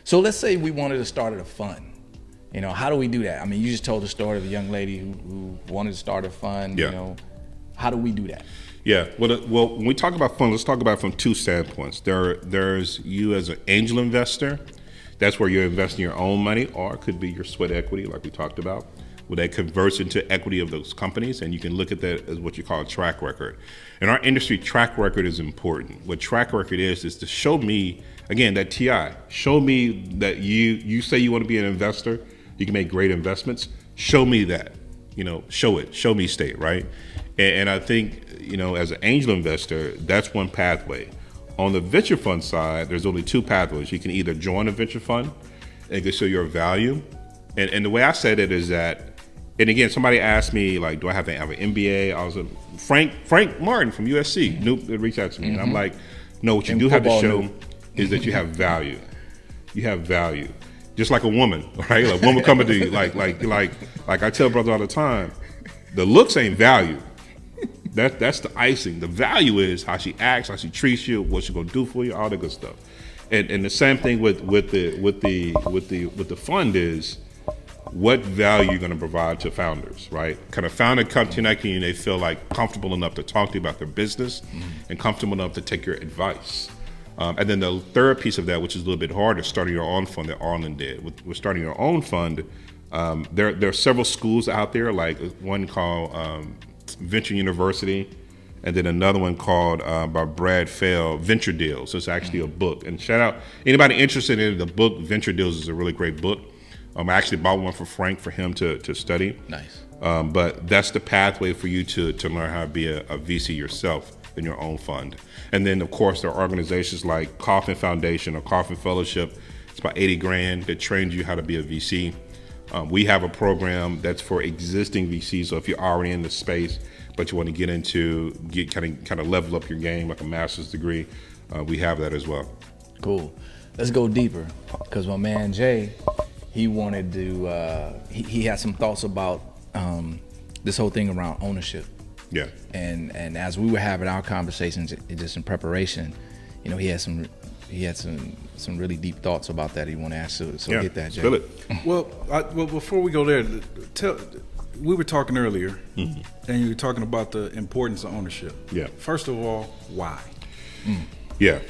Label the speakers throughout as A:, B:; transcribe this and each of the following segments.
A: So let's say we wanted to start a fund. How do we do that? I mean, you just told the story of a young lady who wanted to start a fund.
B: Yeah.
A: How do we do that?
B: Yeah. Well, when we talk about funds, let's talk about it from two standpoints. There's you as an angel investor. That's where you're investing your own money, or it could be your sweat equity, like we talked about, where that converts into equity of those companies, and you can look at that as what you call a track record. In our industry, track record is important. What track record is to show me, again, that TI, show me that you say you want to be an investor, you can make great investments, show me that, show me state, right? And I think, as an angel investor, that's one pathway. On the venture fund side, there's only two pathways. You can either join a venture fund and can show your value. And the way I said it is that, and again, somebody asked me, like, do I have to have an MBA? I was Frank Martin from USC reached out to me. And I'm like, no, what you do have to show is that you have value. You have value. Just like a woman, right? Like a woman coming to you, like I tell brothers all the time, the looks ain't value. That's the icing. The value is how she acts, how she treats you, what she's gonna do for you, all that good stuff. And the same thing with the fund is what value you're gonna provide to founders, right? Kind of founder come to you and they feel like comfortable enough to talk to you about their business and comfortable enough to take your advice. And then the third piece of that, which is a little bit harder, starting your own fund that Arlen did. With starting your own fund, there are several schools out there, like one called Venture University, and then another one called by Brad Fell, Venture Deals. So it's actually a book. And shout out anybody interested in the book. Venture Deals is a really great book. I actually bought one for Frank for him to study.
A: Nice.
B: But that's the pathway for you to learn how to be a VC yourself in your own fund. And then of course there are organizations like Coffin Foundation or Coffin Fellowship. It's about $80,000 that trains you how to be a VC. We have a program that's for existing VCs. So if you're already in the space, but you want to get kind of level up your game, like a master's degree, we have that as well.
A: Cool. Let's go deeper, because my man Jay, he wanted to. He had some thoughts about this whole thing around ownership.
B: Yeah.
A: And as we were having our conversations, just in preparation, he had some really deep thoughts about that he want to ask. So hit that, Jay.
B: Feel it.
C: Well, before we go there, we were talking earlier, and you were talking about the importance of ownership.
B: Yeah.
C: First of all, why?
B: Yeah.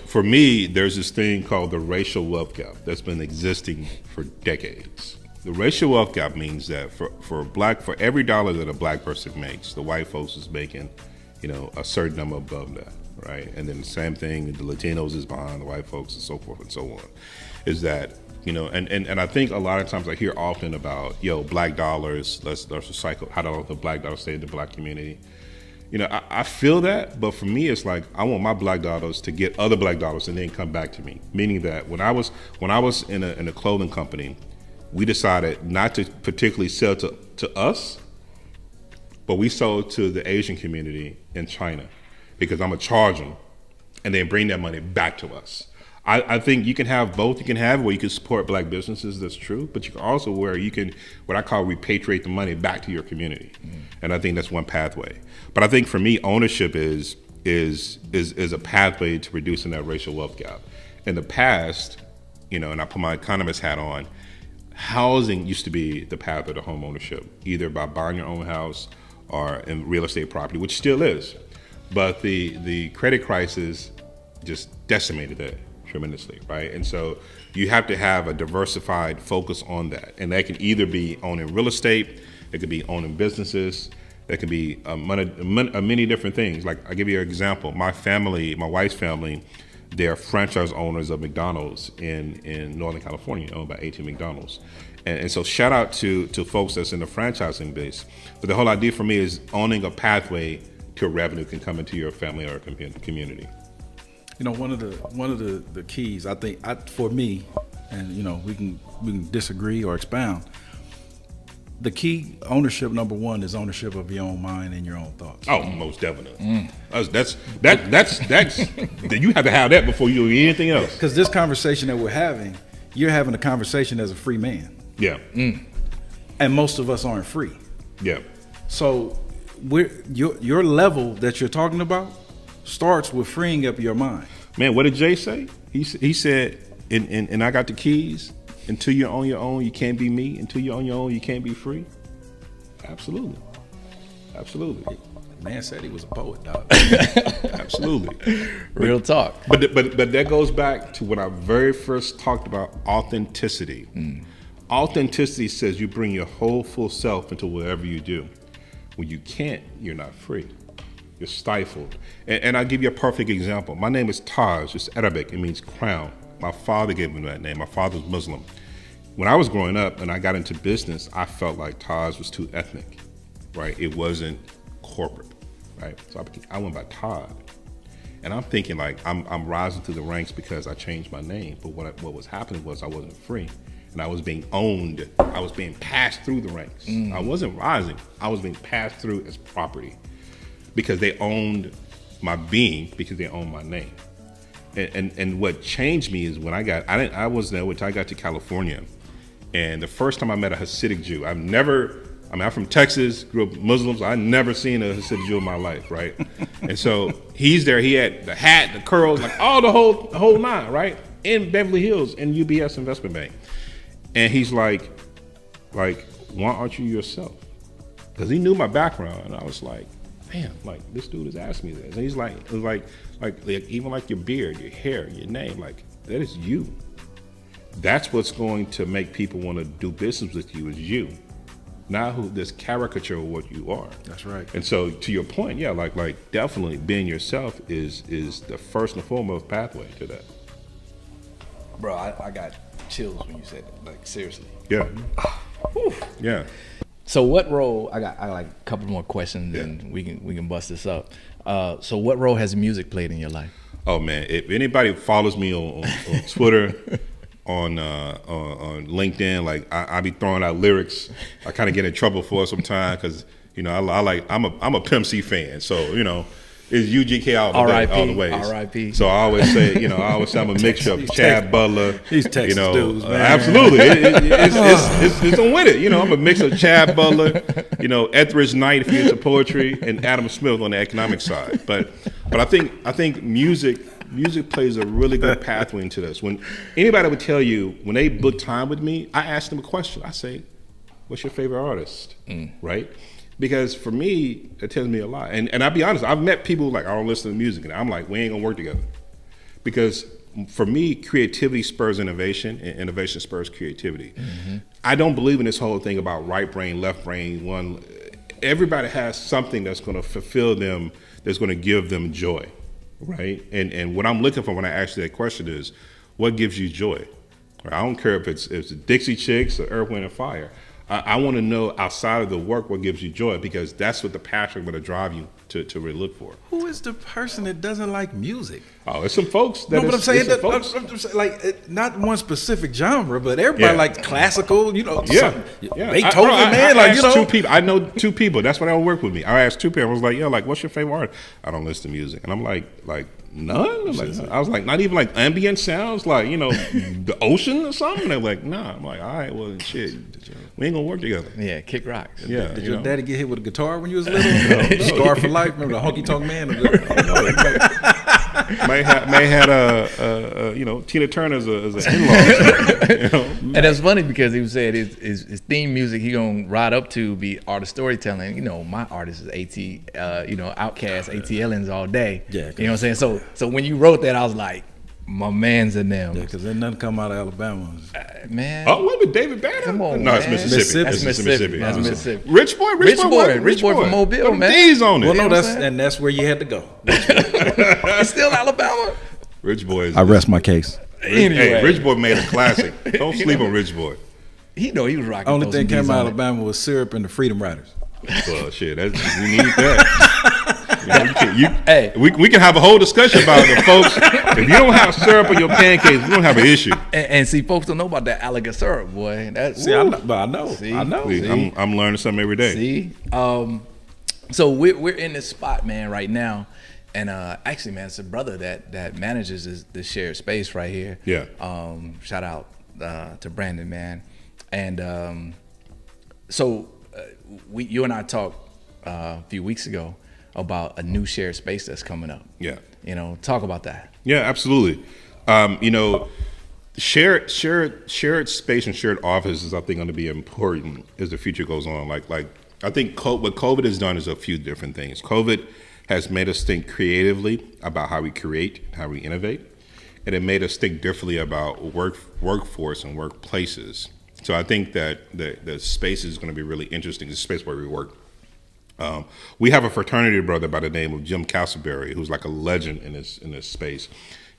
B: For me, there's this thing called the racial wealth gap that's been existing for decades. The racial wealth gap means that for every dollar that a black person makes, the white folks is making, a certain number above that, right? And then the same thing, the Latinos is behind the white folks and so forth and so on. Is that, and I think a lot of times I hear often about, black dollars, let's recycle, how do the black dollars stay in the black community? I feel that, but for me, it's like I want my black dollars to get other black dollars and then come back to me. Meaning that when I was in a clothing company, we decided not to particularly sell to us, but we sold to the Asian community in China, because I'm gonna charge them and then bring that money back to us. I think you can have both. You can have where you can support black businesses, that's true, but you can also where you can, what I call repatriate the money back to your community. And I think that's one pathway. But I think for me, ownership is a pathway to reducing that racial wealth gap. In the past, and I put my economist hat on, housing used to be the path of the home ownership, either by buying your own house or in real estate property, which still is. But the credit crisis just decimated that tremendously, right? And so you have to have a diversified focus on that. And that can either be owning real estate, it could be owning businesses, that could be many different things. Like, I'll give you an example. My wife's family, they're franchise owners of McDonald's in Northern California, own about 18 McDonald's. And so shout out to folks that's in the franchising base. But the whole idea for me is owning a pathway to revenue can come into your family or community.
C: One of the keys, I think, for me, and we can disagree or expound. The key ownership, number one, is ownership of your own mind and your own thoughts.
B: Oh, most definitely. That's you have to have that before you do anything else.
C: Because this conversation that we're having, you're having a conversation as a free man.
B: Yeah.
C: And most of us aren't free.
B: Yeah.
C: So your level that you're talking about starts with freeing up your mind.
B: Man, what did Jay say? He said, and I got the keys. Until you're on your own, you can't be me. Until you're on your own, you can't be free. Absolutely.
C: Man said he was a poet, dog.
B: Absolutely.
A: Real talk.
B: But that goes back to when I very first talked about authenticity. Authenticity says you bring your whole full self into whatever you do. When you can't, you're not free. You're stifled. And I'll give you a perfect example. My name is Taj. It's Arabic. It means crown. My father gave me that name. My father's Muslim. When I was growing up and I got into business, I felt like Taj was too ethnic, right? It wasn't corporate, right? So I went by Todd. And I'm thinking like I'm rising through the ranks because I changed my name. But what was happening was I wasn't free. And I was being owned. I was being passed through the ranks. I wasn't rising. I was being passed through as property because they owned my being because they owned my name. And what changed me is when I got to California, and the first time I met a Hasidic Jew, I'm from Texas, grew up Muslims. I never seen a Hasidic Jew in my life, right? And so he's there. He had the hat, the curls, like all the whole nine, right? In Beverly Hills, in UBS Investment Bank, and he's like, why aren't you yourself? Because he knew my background, and I was like, damn, like this dude has asked me this, and he's like, even like your beard, your hair, your name, like that is you. That's what's going to make people want to do business with you is you, not who this caricature of what you are.
C: That's right.
B: And so to your point, yeah, like definitely being yourself is the first and foremost pathway to that.
A: Bro, I got chills when you said that. Like seriously.
B: Yeah. Yeah.
A: So what role? I got like a couple more questions, and we can bust this up. So what role has music played in your life?
B: Oh man, if anybody follows me on Twitter, on LinkedIn, like I be throwing out lyrics. I kind of get in trouble for it sometimes because I'm a Pimp C fan, so it's UGK all the way.
A: R.I.P.
B: So I always say, I'm a mixture of Chad Butler.
C: These Texas dudes, man.
B: Absolutely. It's on with it. I'm a mix of Chad Butler, Etheridge Knight if you're into poetry, and Adam Smith on the economic side. But I think music plays a really good pathway into this. When anybody would tell you when they book time with me, I ask them a question. I say, "What's your favorite artist?" Right? Because for me, it tells me a lot. And I'll be honest, I've met people like, I don't listen to music. And I'm like, we ain't gonna work together. Because for me, creativity spurs innovation, and innovation spurs creativity. I don't believe in this whole thing about right brain, left brain, one. Everybody has something that's gonna fulfill them, that's gonna give them joy, right? And what I'm looking for when I ask you that question is, what gives you joy? I don't care if it's Dixie Chicks or Earth, Wind, and Fire. I want to know outside of the work what gives you joy, because that's what the passion going to drive you to really look for.
C: Who is the person that doesn't like music?
B: Oh, there's some folks.
C: No, but I'm saying that like not one specific genre, but everybody likes classical. Beethoven, man.
B: Two people. I know two people. That's why they don't work with me. I asked two people. I was like, what's your favorite artist? I don't listen to music, and I'm like. None? I was like, not even like ambient sounds, like, the ocean or something? They're like, nah. I'm like, all right, well, shit, we ain't gonna work together.
A: Yeah, kick rocks.
B: Yeah.
C: Did your daddy get hit with a guitar when you was little? No. Scar for life? Remember the honky tonk man?
B: May had Tina Turner as an in-law.
A: And that's funny because he said his theme music he gonna ride up to be art of storytelling. My artist is Outkast, ATLians all day.
C: Yeah,
A: you know what I'm saying? So when you wrote that, I was like, my man's in them.
C: Yeah, because there's nothing come out of Alabama.
A: Man.
B: Oh, what with David Banner?
A: Come on,
B: no,
A: man.
B: it's Mississippi.
A: That's Mississippi. That's Mississippi.
B: Rich boy
A: from Mobile, man.
B: D's on it.
C: Well, no, that's where you had to go.
A: It's still Alabama.
B: Rich Boy.
C: I rest my case.
A: Anyway.
B: Hey, Rich Boy made a classic. Don't sleep on Rich Boy.
A: He was rocking.
C: Only thing came out of Alabama was syrup and the Freedom Riders.
B: Well, shit, we need that.
A: Hey,
B: we can have a whole discussion about it, folks. If you don't have syrup on your pancakes, we don't have an issue.
A: And see, folks don't know about that alligator syrup, boy.
C: I know.
A: See?
C: I know.
B: See? I'm learning something every day.
A: See, so we're in this spot, man, right now, and actually, man, it's a brother that manages this shared space right here.
B: Yeah.
A: Shout out to Brandon, man, and so you and I talked a few weeks ago about a new shared space that's coming up.
B: Yeah.
A: Talk about that.
B: Yeah, absolutely. shared space and shared office is, I think, going to be important as the future goes on. Like I think what COVID has done is a few different things. COVID has made us think creatively about how we create, how we innovate, and it made us think differently about workforce and workplaces. So I think that the space is going to be really interesting, the space where we work. We have a fraternity brother by the name of Jim Castleberry, who's like a legend in this space.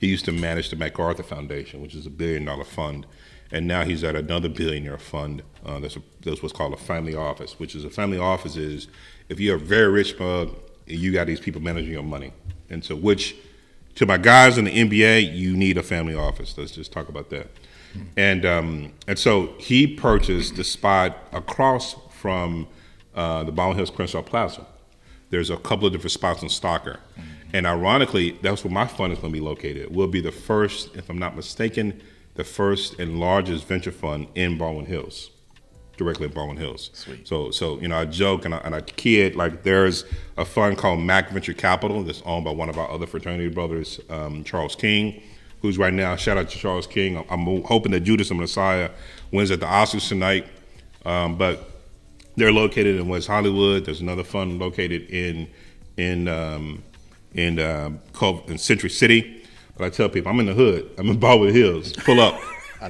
B: He used to manage the MacArthur Foundation, which is $1 billion fund, and now he's at another billionaire fund. That's what's called a family office, which is a family office is if you're a very rich mug, you got these people managing your money. And so to my guys in the NBA, you need a family office. Let's just talk about that. And so he purchased the spot across from the Baldwin Hills Crenshaw Plaza. There's a couple of different spots in Stalker. And ironically, that's where my fund is going to be located. We'll be the first, if I'm not mistaken, the first and largest venture fund in Baldwin Hills, directly in Baldwin Hills.
A: Sweet.
B: So I joke and I kid, like there's a fund called Mac Venture Capital that's owned by one of our other fraternity brothers, Charles King, who's right now, shout out to Charles King. I'm hoping that Judas and Messiah wins at the Oscars tonight. But they're located in West Hollywood. There's another fund located in Century City. But I tell people, I'm in the hood. I'm in Baldwin Hills. Pull up.
A: I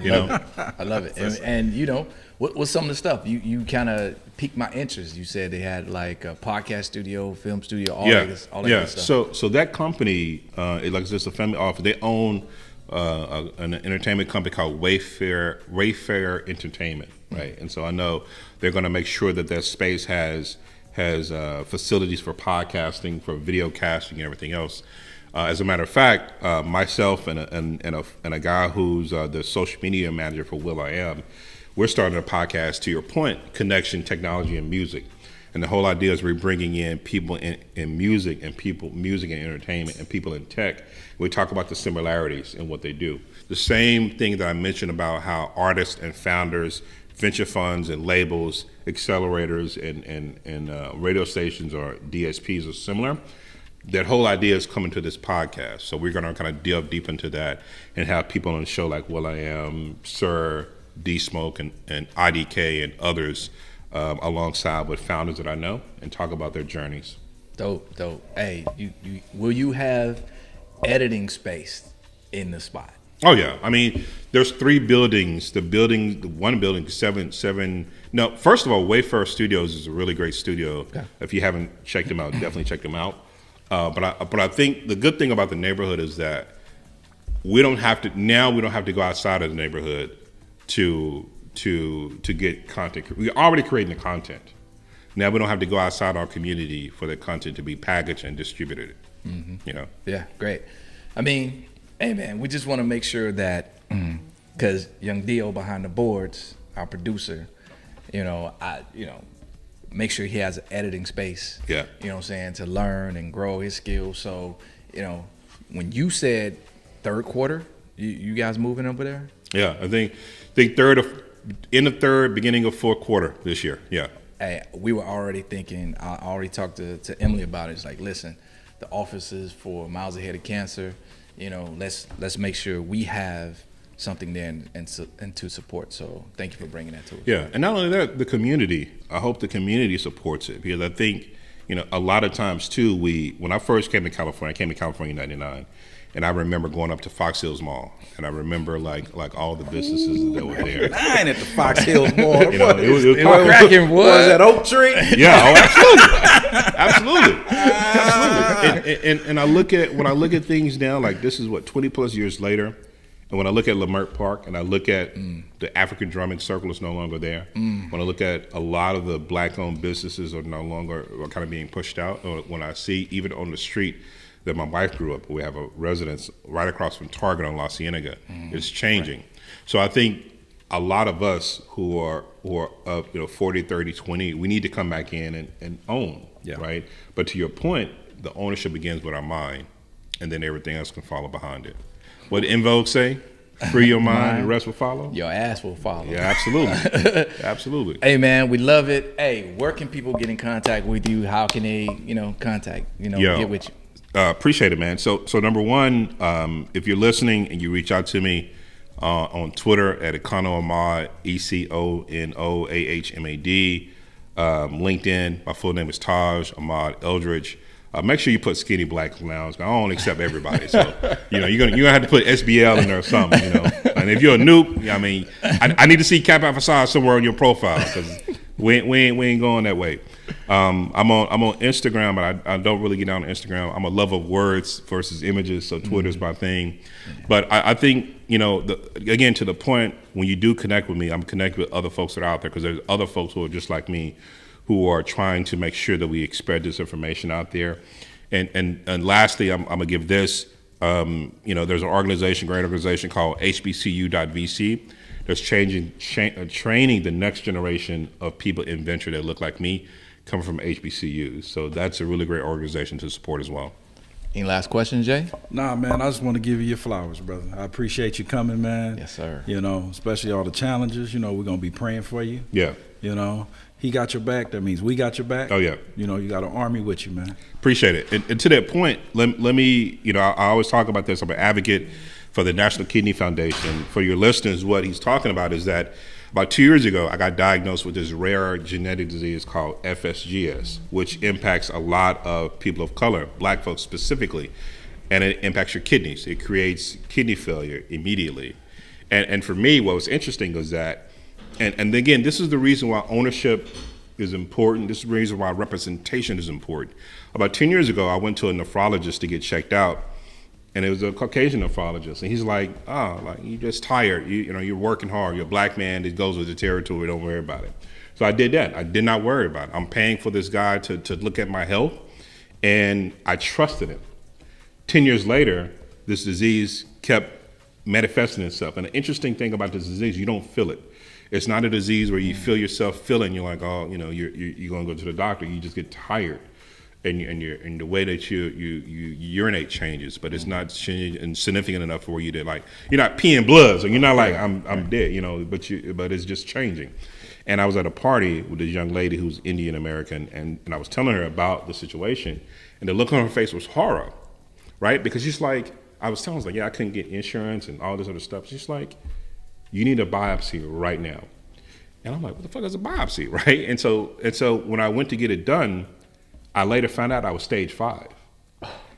A: love it. And you know, what's some of the stuff? You kind of piqued my interest. You said they had like a podcast studio, film studio, all that good stuff.
B: So that company, it's just a family office. They own an entertainment company called Wayfair Entertainment, right? And so I know they're going to make sure that space has facilities for podcasting, for video casting, and everything else. As a matter of fact, myself and a guy who's the social media manager for will.i.am, we're starting a podcast, to your point, connection, technology, and music. And the whole idea is we're bringing in people in music and music and entertainment and people in tech. We talk about the similarities in what they do. The same thing that I mentioned about how artists and founders, venture funds and labels, accelerators and radio stations or DSPs are similar. That whole idea is coming to this podcast. So we're going to kind of delve deep into that and have people on the show like will.i.am, Sir, D-Smoke, and IDK and others alongside with founders that I know and talk about their journeys.
A: Dope. Hey, will you have editing space in the spot?
B: Oh yeah. I mean, there's 3 buildings. One building, seven. No, first of all, Wayfair Studios is a really great studio. Okay. If you haven't checked them out, definitely check them out. But I think the good thing about the neighborhood is that we don't have to go outside of the neighborhood to get content. We're already creating the content. Now we don't have to go outside our community for the content to be packaged and distributed. Mm-hmm. You know? Yeah,
A: great. I mean, hey man, we just want to make sure that because young Dio behind the boards, our producer, make sure he has an editing space.
B: Yeah.
A: You know what I'm saying, to learn and grow his skills. So, when you said third quarter, you guys moving over there?
B: Yeah, I think end of third, beginning of fourth quarter this year. Yeah.
A: Hey, we were already thinking, I already talked to Emily about it. It's like, listen, the offices for Miles Ahead of Cancer, let's make sure we have something there and to support. So thank you for bringing that to us.
B: Yeah, and not only that, the community. I hope the community supports it because I think, a lot of times too, when I first came to California, I came to California in '99, and I remember going up to Fox Hills Mall, and I remember like all the businesses that were there.
C: Nine at the Fox Hills Mall.
B: It was
A: cracking.
C: Was that Oak Tree?
B: Yeah, absolutely. And when I look at things now, like this is 20 plus years later. And when I look at Leimert Park and I look at the African Drumming Circle is no longer there, when I look at a lot of the black-owned businesses are kind of being pushed out, or when I see even on the street that my wife grew up, we have a residence right across from Target on La Cienega, it's changing. Right. So I think a lot of us who are 40, 30, 20, we need to come back in and own, right? But to your point, the ownership begins with our mind, and then everything else can follow behind it. What did In Vogue say? Free your mind, the rest will follow?
A: Your ass will follow.
B: Yeah, absolutely. Absolutely.
A: Hey, man, we love it. Hey, where can people get in contact with you? How can they, contact, get with you?
B: Appreciate it, man. So number one, if you're listening and you reach out to me, On Twitter at Econo Ahmad, ECONOAHMAD. LinkedIn, my full name is Taj Ahmad Eldridge. Make sure you put Skinny Black Lounge. I don't accept everybody, so you're gonna have to put SBL in there or something. And if you're a noob, I mean, I need to see Cap Out Facade somewhere on your profile because we ain't going that way. I'm on Instagram, but I don't really get down on Instagram. I'm a lover of words versus images, so Twitter's my thing. But I think again, to the point, when you do connect with me, I'm connected with other folks that are out there because there's other folks who are just like me, who are trying to make sure that we spread this information out there. And lastly, I'm gonna give this. There's an organization, great organization called HBCU.VC. That's training the next generation of people in venture that look like me, coming from HBCUs. So that's a really great organization to support as well.
A: Any last questions, Jay?
C: Nah, man, I just want to give you your flowers, brother. I appreciate you coming, man.
A: Yes, sir.
C: Especially all the challenges. We're going to be praying for you.
B: Yeah.
C: He got your back. That means we got your back.
B: Oh, yeah.
C: You got an army with you, man.
B: Appreciate it. And to that point, let me, I always talk about this. I'm an advocate for the National Kidney Foundation. For your listeners, what he's talking about is that about 2 years ago, I got diagnosed with this rare genetic disease called FSGS, which impacts a lot of people of color, black folks specifically, and it impacts your kidneys. It creates kidney failure immediately. And for me, what was interesting was that, and again, this is the reason why ownership is important. This is the reason why representation is important. About 10 years ago, I went to a nephrologist to get checked out. And it was a Caucasian nephrologist, and he's like, you're just tired. You're working hard. You're a black man. It goes with the territory. Don't worry about it. So I did that. I did not worry about it. I'm paying for this guy to look at my health, and I trusted him. 10 years later, this disease kept manifesting itself. And the interesting thing about this disease, you don't feel it. It's not a disease where you feel yourself feeling. You're like, you're going to go to the doctor. You just get tired. And the way that you urinate changes, but it's not significant enough for you to you're not peeing blood, so you're not like I'm dead, but it's just changing. And I was at a party with this young lady who's Indian American, and I was telling her about the situation, and the look on her face was horror, right? Because she's like, I was like, yeah, I couldn't get insurance and all this other stuff. She's like, you need a biopsy right now, and I'm like, what the fuck is a biopsy, right? And so when I went to get it done, I later found out I was stage 5.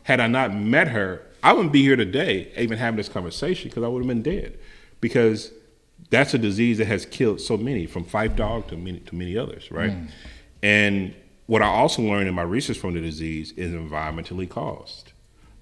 B: Had I not met her, I wouldn't be here today even having this conversation because I would have been dead. Because that's a disease that has killed so many, from Fife dog to many others, right? And what I also learned in my research from the disease is environmentally caused,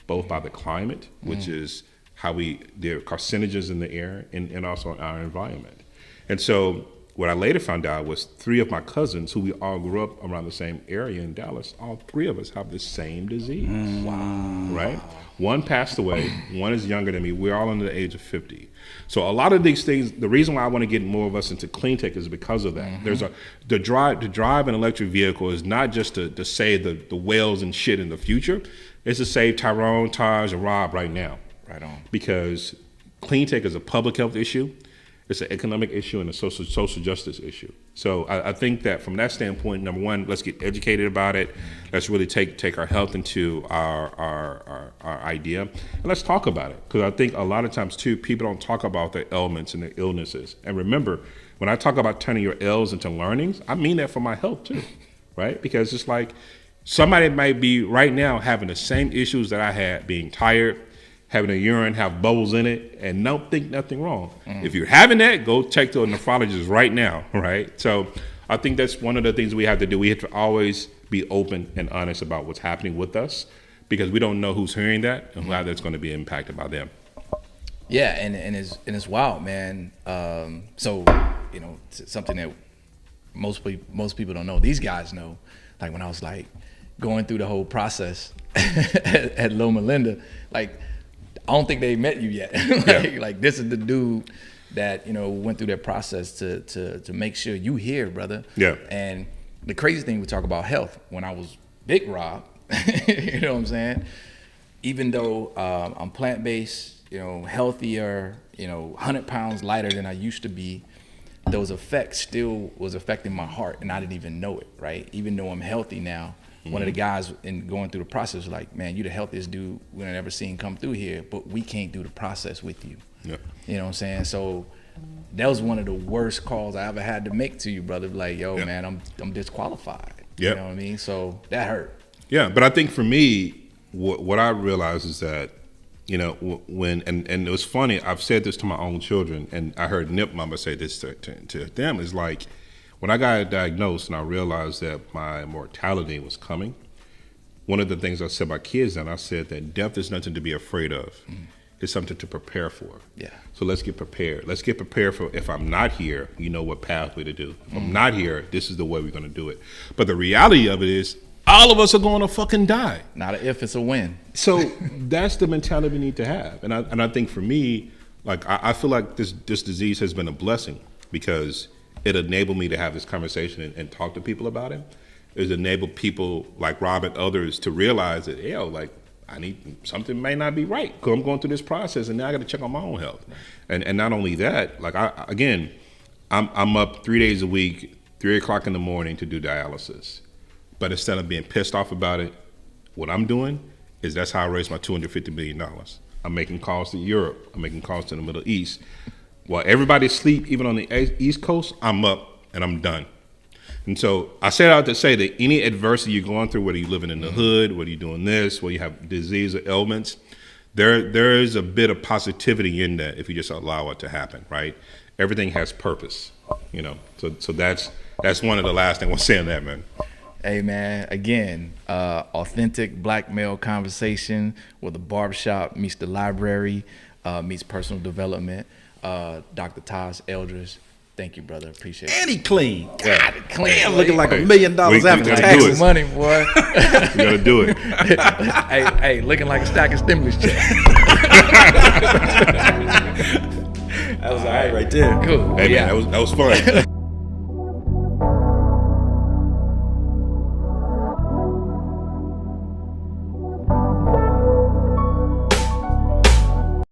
B: both by the climate, which is there are carcinogens in the air, and also in our environment. And so what I later found out was 3 of my cousins, who we all grew up around the same area in Dallas, all 3 of us have the same disease. Wow. Right? One passed away, one is younger than me. We're all under the age of 50. So a lot of these things, the reason why I want to get more of us into clean tech is because of that. There's to drive an electric vehicle is not just to save the whales and shit in the future. It's to save Tyrone, Taj, and Rob right now.
A: Right on.
B: Because clean tech is a public health issue. It's an economic issue and a social justice issue. So I think that from that standpoint, number one, let's get educated about it. Let's really take our health into our idea, and let's talk about it. Because I think a lot of times too, people don't talk about their ailments and their illnesses. And remember, when I talk about turning your L's into learnings, I mean that for my health too, right? Because it's like somebody might be right now having the same issues that I had, being tired, having a urine have bubbles in it, and don't think nothing wrong. If you're having that, go check to a nephrologist right now, right? So I think that's one of the things we have to do. We have to always be open and honest about what's happening with us, because we don't know who's hearing that and how that's going to be impacted by them.
A: Yeah, and it's wild, man. So something that most people don't know. These guys know. Like when I was going through the whole process at Loma Linda, I don't think they met you yet. Like this is the dude that went through that process to make sure you here, brother. Yeah. And the crazy thing, we talk about health. When I was Big Rob, you know what I'm saying? Even though I'm plant-based, healthier, 100 pounds lighter than I used to be, those effects still was affecting my heart, and I didn't even know it, right? Even though I'm healthy now. One of the guys in going through the process was like, man, you the healthiest dude we've ever seen come through here, but we can't do the process with you.
B: Yeah.
A: You know what I'm saying? So that was one of the worst calls I ever had to make to you, brother. Like, yo,
B: Yeah.
A: man, I'm disqualified.
B: Yeah.
A: You know what I mean? So that hurt.
B: Yeah, but I think for me, what I realized is that, you know, when and it was funny. I've said this to my own children, and I heard Nip Mama say this to them. Is like when I got diagnosed and I realized that my mortality was coming. One of the things I said about kids, and I said that death is nothing to be afraid of. It's something to prepare for.
A: Yeah.
B: So let's get prepared. Let's get prepared for if I'm not here, you know what pathway to do. If I'm not here, this is the way we're going to do it. But the reality of it is, all of us are going to fucking die.
A: Not an if, it's a when.
B: So that's the mentality we need to have. And I think for me, like I feel like this disease has been a blessing because it enabled me to have this conversation and talk to people about it. It's enabled people like Rob and others to realize that, like I need something may not be right because I'm going through this process and now I got to check on my own health. And not only that, like I'm up 3 days a week, 3 o'clock in the morning to do dialysis. But instead of being pissed off about it, what I'm doing is that's how I raised my $250 million. I'm making calls to Europe. I'm making calls to the Middle East. While everybody's asleep, even on the East Coast, I'm up and I'm done. And so I set out to say that any adversity you're going through, whether you're living in the hood, whether you're doing this, whether you have disease or ailments, there is a bit of positivity in that if you just allow it to happen, right? Everything has purpose, you know. So that's one of the last things I want to say on that, man.
A: Hey, man, again, authentic black male conversation where the barbershop meets the library, meets personal development. Dr. Taj Eldridge, thank you, brother. Appreciate it.
C: And he clean.
A: God, clean.
C: Man, looking like $1 million
B: we
C: after
B: gotta
C: taxes.
B: do it.
A: Money, boy.
B: You got to do it.
A: hey, looking like a stack of stimulus checks.
C: That was all right there.
A: Cool.
B: Hey,
A: Yeah.
B: man, that was fun.